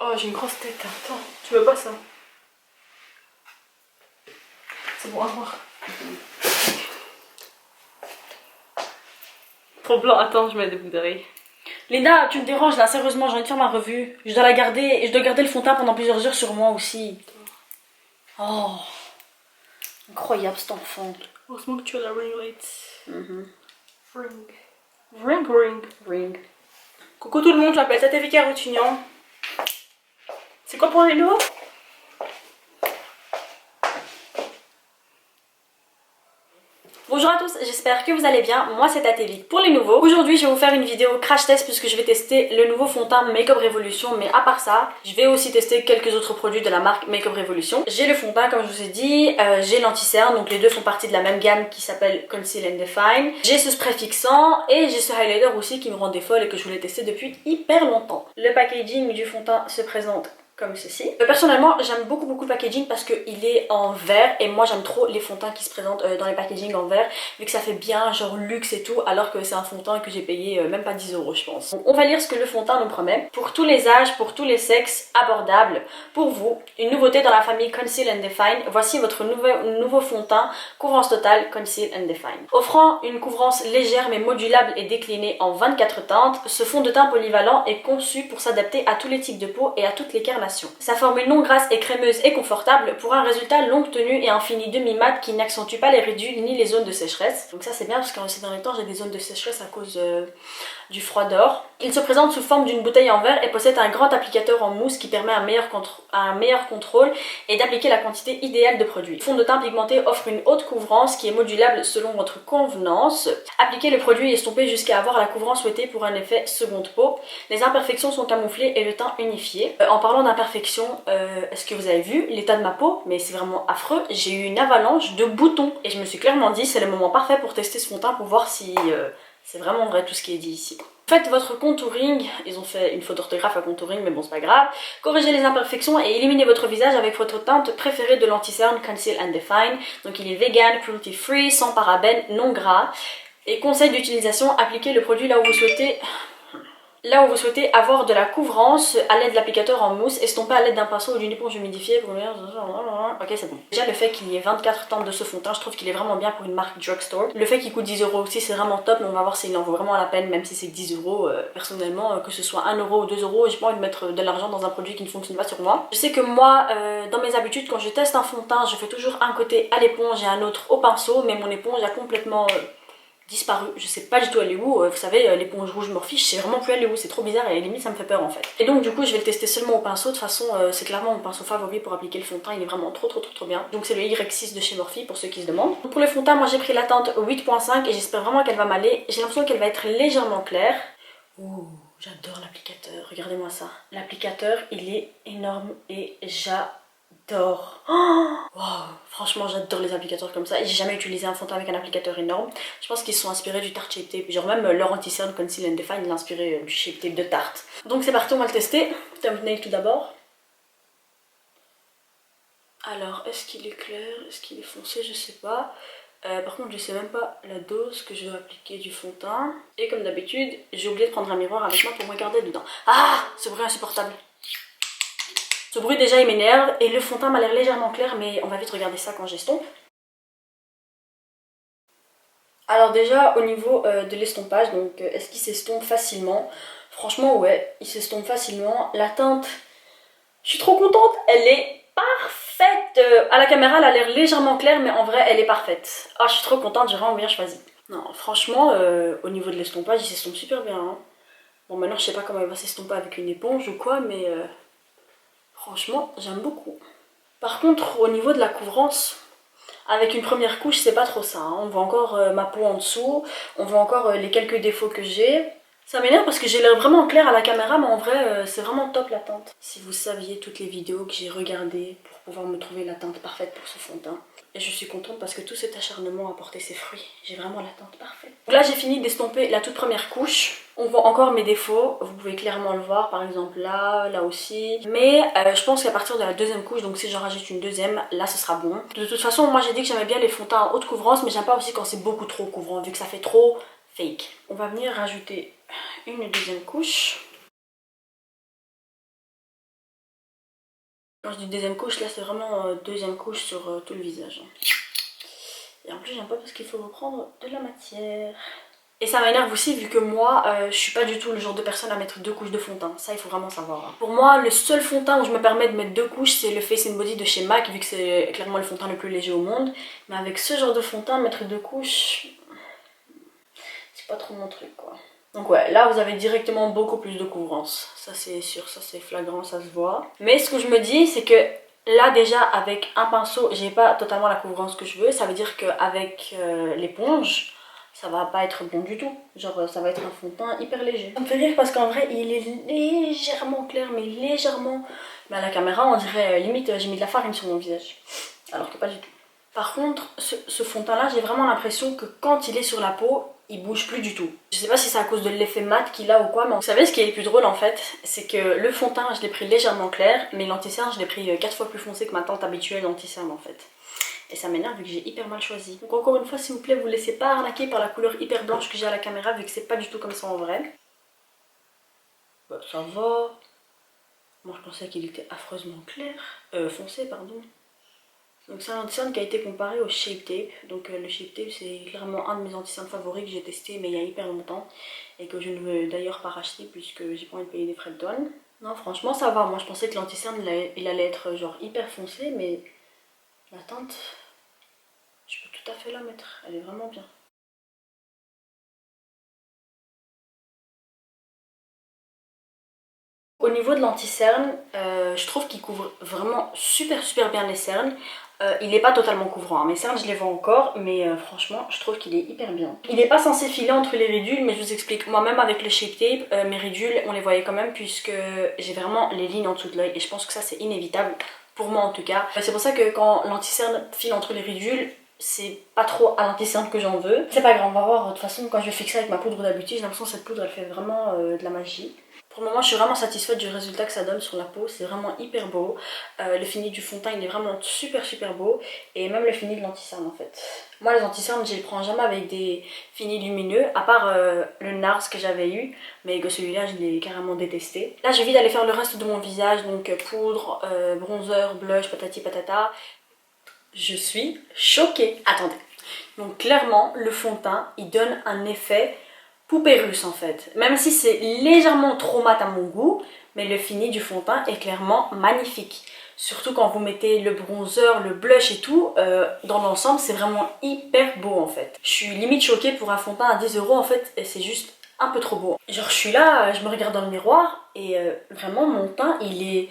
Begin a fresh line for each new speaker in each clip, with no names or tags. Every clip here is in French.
Oh, j'ai une grosse tête. Attends, tu veux pas ça? C'est bon, à voir. Trop blanc, attends, je mets des boucles d'oreilles.
Linda, tu me déranges là, sérieusement, j'ai envie de faire ma revue. Je dois la garder et je dois garder le fond de teint pendant plusieurs heures sur moi aussi. Oh, incroyable cet enfant.
Heureusement que tu as la ring light.
Ring.
Ring. Coucou tout le monde, je m'appelle Tata Vika Routunian. C'est quoi pour les nouveaux?
Bonjour à tous, j'espère que vous allez bien, moi c'est Tatévic pour les nouveaux. Aujourd'hui je vais vous faire une vidéo crash test puisque je vais tester le nouveau fond de teint Makeup Revolution, mais à part ça, je vais aussi tester quelques autres produits de la marque Makeup Revolution. J'ai le fond de teint comme je vous ai dit, j'ai l'anti-cerne, donc les deux font partie de la même gamme qui s'appelle Conceal and Define. J'ai ce spray fixant et j'ai ce highlighter aussi qui me rendait folle et que je voulais tester depuis hyper longtemps. Le packaging du fond de teint se présente comme ceci. Personnellement, j'aime beaucoup le packaging parce qu'il est en verre et moi j'aime trop les fonds de teint qui se présentent dans les packaging en verre vu que ça fait bien genre luxe et tout alors que c'est un fond de teint que j'ai payé même pas 10 € je pense. Donc, on va lire ce que le fond de teint nous promet. Pour tous les âges, pour tous les sexes, abordable. Pour vous, une nouveauté dans la famille Conceal and Define. Voici votre nouveau fond de teint couvrance totale Conceal and Define. Offrant une couvrance légère mais modulable et déclinée en 24 teintes, ce fond de teint polyvalent est conçu pour s'adapter à tous les types de peau et à toutes les carnations. Sa formule non grasse et crémeuse et confortable pour un résultat longue tenue et un fini demi-mat qui n'accentue pas les ridules ni les zones de sécheresse. Donc ça c'est bien parce que ces derniers temps j'ai des zones de sécheresse à cause du froid dehors. Il se présente sous forme d'une bouteille en verre et possède un grand applicateur en mousse qui permet un meilleur contrôle et d'appliquer la quantité idéale de produit. Le fond de teint pigmenté offre une haute couvrance qui est modulable selon votre convenance. Appliquez le produit estompé jusqu'à avoir la couvrance souhaitée pour un effet seconde peau. Les imperfections sont camouflées et le teint unifié. En parlant d'imperfections, est-ce que vous avez vu l'état de ma peau? Mais c'est vraiment affreux. J'ai eu une avalanche de boutons et je me suis clairement dit c'est le moment parfait pour tester ce fond de teint pour voir si c'est vraiment vrai tout ce qui est dit ici. Faites votre contouring, ils ont fait une faute d'orthographe à contouring mais bon c'est pas grave. Corrigez les imperfections et éliminez votre visage avec votre teinte préférée de l'anti-cerne Conceal and Define. Donc il est vegan, cruelty free, sans parabènes, non gras. Et conseil d'utilisation, appliquez le produit là où vous souhaitez avoir de la couvrance à l'aide de l'applicateur en mousse, estompé à l'aide d'un pinceau ou d'une éponge humidifiée. Ok c'est bon. Déjà le fait qu'il y ait 24 teintes de ce fond de teint, je trouve qu'il est vraiment bien pour une marque drugstore. Le fait qu'il coûte 10 € aussi c'est vraiment top, mais on va voir s'il en vaut vraiment la peine même si c'est 10 €. Personnellement que ce soit 1 € ou 2 €, j'ai pas envie de mettre de l'argent dans un produit qui ne fonctionne pas sur moi. Je sais que moi dans mes habitudes quand je teste un fond de teint je fais toujours un côté à l'éponge et un autre au pinceau, mais mon éponge a complètement disparu, je sais pas du tout aller où, vous savez l'éponge rouge Morphe, je sais vraiment plus aller où, c'est trop bizarre et limite ça me fait peur en fait. Et donc du coup je vais le tester seulement au pinceau, de toute façon c'est clairement mon pinceau favori pour appliquer le fond de teint, il est vraiment trop bien. Donc c'est le Y6 de chez Morphe pour ceux qui se demandent. Donc, pour le fond de teint moi j'ai pris la teinte 8.5 et j'espère vraiment qu'elle va m'aller, j'ai l'impression qu'elle va être légèrement claire. Ouh, j'adore l'applicateur, regardez-moi ça. L'applicateur il est énorme et j'adore. Oh wow, franchement j'adore les applicateurs comme ça et j'ai jamais utilisé un fond de teint avec un applicateur énorme. Je pense qu'ils sont inspirés du Tarte Shape Tape, genre même leur anti-cerne Conceal and Define il est inspiré du Shape Tape de Tarte. Donc c'est parti, on va le tester. Thumbnail tout d'abord. Alors est-ce qu'il est clair, est-ce qu'il est foncé, je sais pas. Par contre je sais même pas la dose que je dois appliquer du fond de teint. Et comme d'habitude j'ai oublié de prendre un miroir avec moi pour me regarder dedans. Ah, ce bruit insupportable. Ce bruit déjà il m'énerve et le fond de teint m'a l'air légèrement clair mais on va vite regarder ça quand j'estompe. Alors déjà au niveau de l'estompage, donc est-ce qu'il s'estompe facilement? Franchement ouais, il s'estompe facilement. La teinte, je suis trop contente, elle est parfaite. À la caméra elle a l'air légèrement claire mais en vrai elle est parfaite. Ah je suis trop contente, j'ai vraiment bien choisi. Non franchement au niveau de l'estompage il s'estompe super bien. Hein. Bon maintenant je sais pas comment il va s'estomper avec une éponge ou quoi mais franchement j'aime beaucoup. Par contre au niveau de la couvrance, avec une première couche c'est pas trop ça, hein. On voit encore ma peau en dessous, on voit encore les quelques défauts que j'ai. Ça m'énerve parce que j'ai l'air vraiment clair à la caméra mais en vrai c'est vraiment top la teinte. Si vous saviez toutes les vidéos que j'ai regardées pour pouvoir me trouver la teinte parfaite pour ce fond de teint. Et je suis contente parce que tout cet acharnement a porté ses fruits. J'ai vraiment la teinte parfaite. Donc là j'ai fini d'estomper la toute première couche. On voit encore mes défauts, vous pouvez clairement le voir par exemple là, là aussi. Mais je pense qu'à partir de la deuxième couche, donc si j'en rajoute une deuxième, là ce sera bon. De toute façon moi j'ai dit que j'aimais bien les fonds de teint en haute couvrance, mais j'aime pas aussi quand c'est beaucoup trop couvrant vu que ça fait trop fake. On va venir rajouter une deuxième couche. Quand je dis deuxième couche, là c'est vraiment deuxième couche sur tout le visage. Et en plus j'aime pas parce qu'il faut reprendre de la matière. Et ça m'énerve aussi vu que moi je suis pas du tout le genre de personne à mettre 2 couches de fond de teint. Ça il faut vraiment savoir. Pour moi le seul fond de teint où je me permets de mettre 2 couches c'est le Face and Body de chez MAC vu que c'est clairement le fond de teint le plus léger au monde. Mais avec ce genre de fond de teint mettre 2 couches c'est pas trop mon truc quoi. Donc ouais, là vous avez directement beaucoup plus de couvrance. Ça c'est sûr, ça c'est flagrant, ça se voit. Mais ce que je me dis c'est que là déjà avec un pinceau j'ai pas totalement la couvrance que je veux. Ça veut dire qu'avec l'éponge ça va pas être bon du tout. Genre ça va être un fond de teint hyper léger. Ça me fait rire parce qu'en vrai il est légèrement clair, mais légèrement. Mais à la caméra on dirait limite j'ai mis de la farine sur mon visage. Alors que pas du tout. Par contre ce fond de teint là j'ai vraiment l'impression que quand il est sur la peau il bouge plus du tout. Je sais pas si c'est à cause de l'effet mat qu'il a ou quoi, mais vous savez ce qui est le plus drôle en fait, c'est que le fond de teint je l'ai pris légèrement clair, mais l'anti-cerne je l'ai pris 4 fois plus foncé que ma teinte habituelle d'anti-cerne en fait. Et ça m'énerve vu que j'ai hyper mal choisi. Donc encore une fois s'il vous plaît, vous laissez pas arnaquer par la couleur hyper blanche que j'ai à la caméra vu que c'est pas du tout comme ça en vrai. Bah ça va. Moi je pensais qu'il était affreusement clair. Foncé pardon. Donc c'est un anti-cerne qui a été comparé au Shape Tape. Donc le Shape Tape c'est clairement un de mes anti-cernes favoris que j'ai testé mais il y a hyper longtemps. Et que je ne veux d'ailleurs pas racheter puisque j'ai pas envie de payer des frais de douane. Non franchement ça va, moi je pensais que l'anti-cerne il allait être genre hyper foncé mais la teinte... Je peux tout à fait la mettre, elle est vraiment bien. Au niveau de l'anti-cerne, je trouve qu'il couvre vraiment super bien les cernes. Il n'est pas totalement couvrant, hein. Mes cernes je les vois encore, mais franchement je trouve qu'il est hyper bien. Il n'est pas censé filer entre les ridules, mais je vous explique. Moi-même avec le Shape Tape, mes ridules on les voyait quand même puisque j'ai vraiment les lignes en dessous de l'œil et je pense que ça c'est inévitable, pour moi en tout cas. C'est pour ça que quand l'anti-cerne file entre les ridules, c'est pas trop à l'anti-cerne que j'en veux. C'est pas grave, on va voir. De toute façon, quand je vais fixer avec ma poudre d'habitude, j'ai l'impression que cette poudre elle fait vraiment de la magie. Pour le moment, je suis vraiment satisfaite du résultat que ça donne sur la peau. C'est vraiment hyper beau. Le fini du fond de teint, il est vraiment super beau. Et même le fini de l'anti-cerne en fait. Moi, les anti-cernes, je les prends jamais avec des finis lumineux, à part le NARS que j'avais eu. Mais que celui-là, je l'ai carrément détesté. Là, j'ai envie d'aller faire le reste de mon visage. Donc poudre, bronzer, blush, patati patata. Je suis choquée. Attendez. Donc clairement, le fond de teint, il donne un effet poupée russe en fait. Même si c'est légèrement trop mat à mon goût, mais le fini du fond de teint est clairement magnifique. Surtout quand vous mettez le bronzer, le blush et tout, dans l'ensemble, c'est vraiment hyper beau en fait. Je suis limite choquée pour un fond de teint à 10 € en fait, et c'est juste un peu trop beau. Genre je suis là, je me regarde dans le miroir, et vraiment mon teint, il est...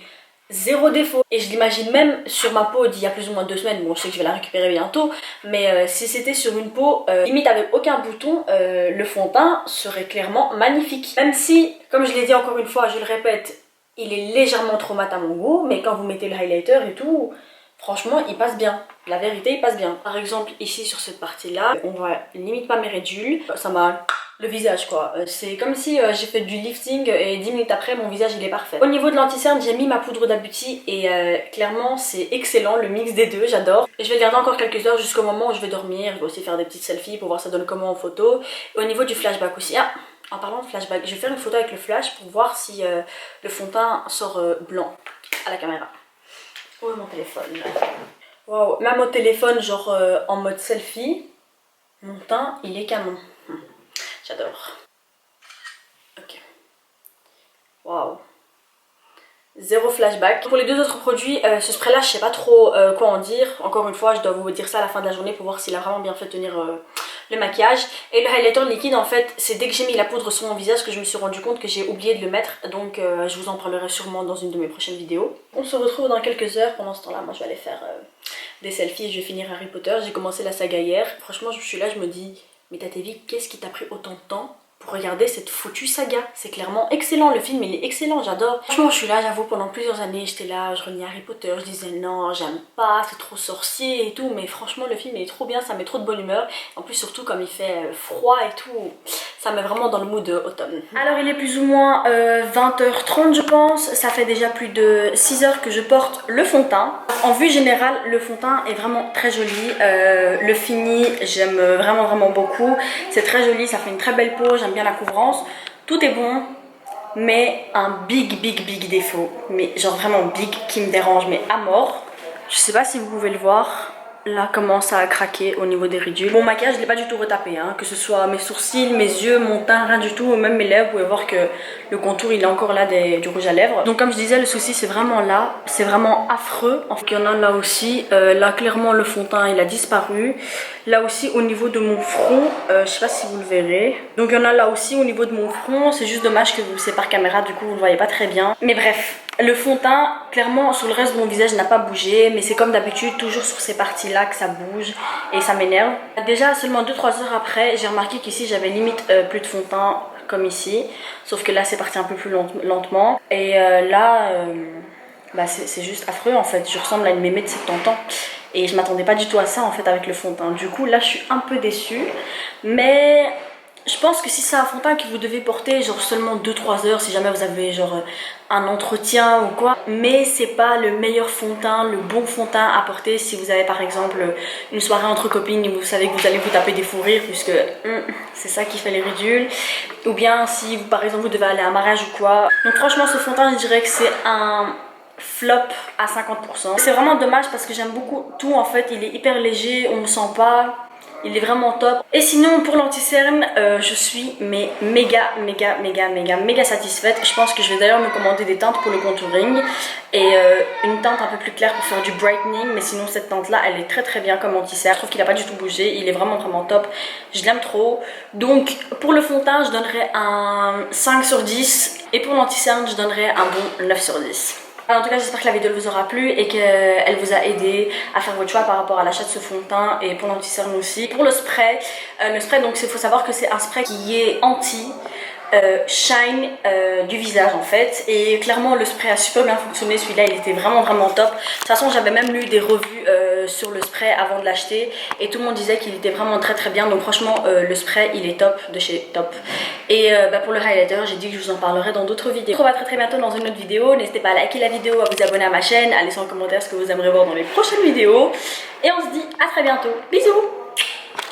zéro défaut. Et je l'imagine même sur ma peau d'il y a plus ou moins 2 semaines. Bon, je sais que je vais la récupérer bientôt. Mais si c'était sur une peau limite avec aucun bouton, le fond de teint serait clairement magnifique. Même si, comme je l'ai dit encore une fois, je le répète, il est légèrement trop mat à mon goût. Mais quand vous mettez le highlighter et tout, franchement, il passe bien. La vérité, il passe bien. Par exemple, ici sur cette partie-là, on voit limite pas mes ridules. Ça m'a... le visage quoi, c'est comme si j'ai fait du lifting et 10 minutes après mon visage il est parfait. Au niveau de l'anti-cerne j'ai mis ma poudre d'Abuti et clairement c'est excellent le mix des deux, j'adore. Et je vais le garder encore quelques heures jusqu'au moment où je vais dormir, je vais aussi faire des petites selfies pour voir ça donne comment en photo. Et au niveau du flashback aussi, ah en parlant de flashback, je vais faire une photo avec le flash pour voir si le fond de teint sort blanc à la caméra. Où est mon téléphone? Waouh, même au téléphone genre en mode selfie, mon teint il est canon. J'adore. Ok. Waouh. Zéro flashback. Pour les 2 autres produits, ce spray là je sais pas trop quoi en dire. Encore une fois je dois vous dire ça à la fin de la journée pour voir s'il a vraiment bien fait tenir le maquillage. Et le highlighter liquide en fait c'est dès que j'ai mis la poudre sur mon visage que je me suis rendu compte que j'ai oublié de le mettre. Donc je vous en parlerai sûrement dans une de mes prochaines vidéos. On se retrouve dans quelques heures. Pendant ce temps là moi je vais aller faire des selfies et je vais finir Harry Potter. J'ai commencé la saga hier. Franchement je suis là, je me dis mais Tatevi, qu'est-ce qui t'a pris autant de temps pour regarder cette foutue saga? C'est clairement excellent, le film il est excellent, j'adore. Franchement je suis là, j'avoue pendant plusieurs années j'étais là, je reniais Harry Potter, je disais non j'aime pas, c'est trop sorcier et tout, mais franchement le film il est trop bien, ça met trop de bonne humeur. En plus surtout comme il fait froid et tout, ça met vraiment dans le mood automne. Alors il est plus ou moins 20h30 je pense, ça fait déjà plus de 6 heures que je porte le fond de teint. En vue générale le fond de teint est vraiment très joli, le fini j'aime vraiment beaucoup, c'est très joli, ça fait une très belle peau, j'aime bien la couvrance, tout est bon. mais un big défaut, mais genre vraiment big, qui me dérange mais à mort. Je sais pas si vous pouvez le voir, là comment ça a craqué au niveau des ridules. Mon maquillage je l'ai pas du tout retapé, hein, que ce soit mes sourcils, mes yeux, mon teint, rien du tout, même mes lèvres. Vous pouvez voir que le contour il est encore là du rouge à lèvres. Donc comme je disais, le souci c'est vraiment là, c'est vraiment affreux. En fait, il y en a là aussi, là clairement le fond de teint il a disparu. Là aussi au niveau de mon front, je sais pas si vous le verrez. Donc il y en a là aussi au niveau de mon front, c'est juste dommage que c'est par caméra, du coup vous le voyez pas très bien. Mais bref. Le fond de teint, clairement, sur le reste de mon visage n'a pas bougé, mais c'est comme d'habitude, toujours sur ces parties-là que ça bouge et ça m'énerve. Déjà, seulement 2-3 heures après, j'ai remarqué qu'ici, j'avais limite plus de fond de teint comme ici, sauf que là, c'est parti un peu plus lentement. Et là, bah, c'est juste affreux en fait, je ressemble à une mémé de 70 ans. Et je m'attendais pas du tout à ça en fait avec le fond de teint. Du coup, là, je suis un peu déçue, mais... Je pense que si c'est un fond de teint que vous devez porter genre seulement 2-3 heures si jamais vous avez genre un entretien ou quoi, mais c'est pas le meilleur fond de teint, le bon fond de teint à porter si vous avez par exemple une soirée entre copines et vous savez que vous allez vous taper des fous rires puisque c'est ça qui fait les ridules, ou bien si par exemple vous devez aller à un mariage ou quoi. Donc franchement ce fond de teint je dirais que c'est un flop à 50%. C'est vraiment dommage parce que j'aime beaucoup tout en fait, il est hyper léger, on ne sent pas. Il est vraiment top. Et sinon pour l'anti-cerne, je suis mais méga satisfaite. Je pense que je vais d'ailleurs me commander des teintes pour le contouring et une teinte un peu plus claire pour faire du brightening. Mais sinon cette teinte là elle est très bien comme anti-cerne. Je trouve qu'il n'a pas du tout bougé, il est vraiment top. Je l'aime trop. Donc pour le fond de teint je donnerais un 5 sur 10 et pour l'anti-cerne je donnerais un bon 9 sur 10. En tout cas j'espère que la vidéo vous aura plu et qu'elle vous a aidé à faire votre choix par rapport à l'achat de ce fond de teint et pour l'anti-cerne aussi. Pour le spray donc il faut savoir que c'est un spray qui est anti shine du visage en fait, et clairement le spray a super bien fonctionné. Celui-là il était vraiment top. De toute façon j'avais même lu des revues sur le spray avant de l'acheter et tout le monde disait qu'il était vraiment très bien. Donc franchement le spray il est top de chez Top. Et pour le highlighter j'ai dit que je vous en parlerai dans d'autres vidéos. On se retrouve très bientôt dans une autre vidéo. N'hésitez pas à liker la vidéo, à vous abonner à ma chaîne, à laisser en commentaire ce que vous aimeriez voir dans les prochaines vidéos et on se dit à très bientôt. Bisous.